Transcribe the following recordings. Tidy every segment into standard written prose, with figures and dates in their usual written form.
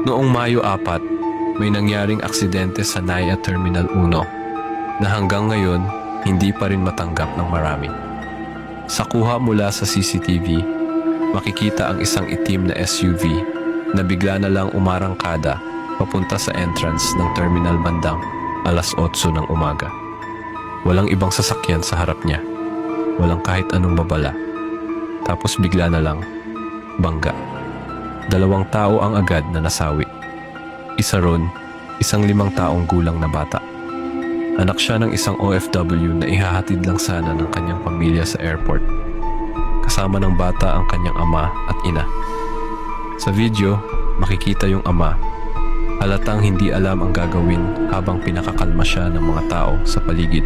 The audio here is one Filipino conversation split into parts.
Noong Mayo 4, may nangyaring aksidente sa NAIA Terminal 1 na hanggang ngayon hindi pa rin matanggap ng marami. Sa kuha mula sa CCTV, makikita ang isang itim na SUV na bigla na lang umarangkada papunta sa entrance ng terminal bandang 8:00 ng umaga. Walang ibang sasakyan sa harap niya. Walang kahit anong babala. Tapos bigla na lang, bangga. 2 tao ang agad na nasawi. Isa ron, isang 5 taong gulang na bata. Anak siya ng isang OFW na ihahatid lang sana ng kanyang pamilya sa airport. Kasama ng bata ang kanyang ama at ina. Sa video, makikita yung ama. Halatang hindi alam ang gagawin habang pinakakalma siya ng mga tao sa paligid.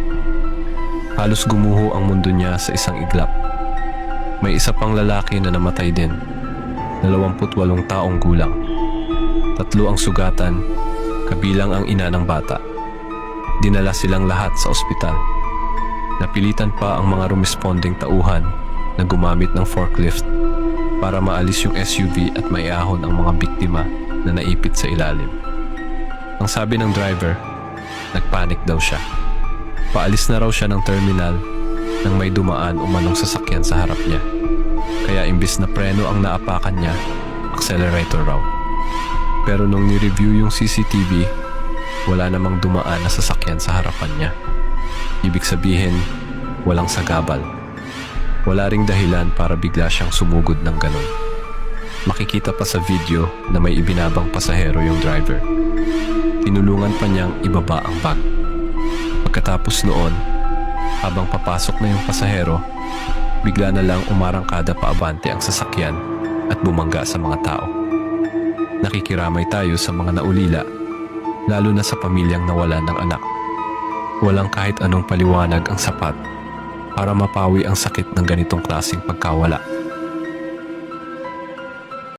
Halos gumuho ang mundo niya sa isang iglap. May isa pang lalaki na namatay din. 28 taong gulang. 3 ang sugatan, kabilang ang ina ng bata. Dinala silang lahat sa ospital. Napilitan pa ang mga rumesponding tauhan na gumamit ng forklift para maalis yung SUV at maiahon ang mga biktima na naipit sa ilalim. Ang sabi ng driver, nagpanik daw siya. Paalis na raw siya ng terminal nang may dumaan umanong sasakyan sa harap niya. Kaya imbis na preno ang naapakan niya, accelerator raw. Pero nung ni-review yung CCTV, wala namang dumaan na sasakyan sa harapan niya. Ibig sabihin, walang sagabal. Wala ring dahilan para bigla siyang sumugod ng ganun. Makikita pa sa video na may ibinabang pasahero yung driver. Tinulungan pa niyang ibaba ang bag. Pagkatapos noon, habang papasok na yung pasahero, bigla na lang umarangkada paabante ang sasakyan at bumangga sa mga tao. Nakikiramay tayo sa mga naulila, lalo na sa pamilyang nawalan ng anak. Walang kahit anong paliwanag ang sapat para mapawi ang sakit ng ganitong klaseng pagkawala.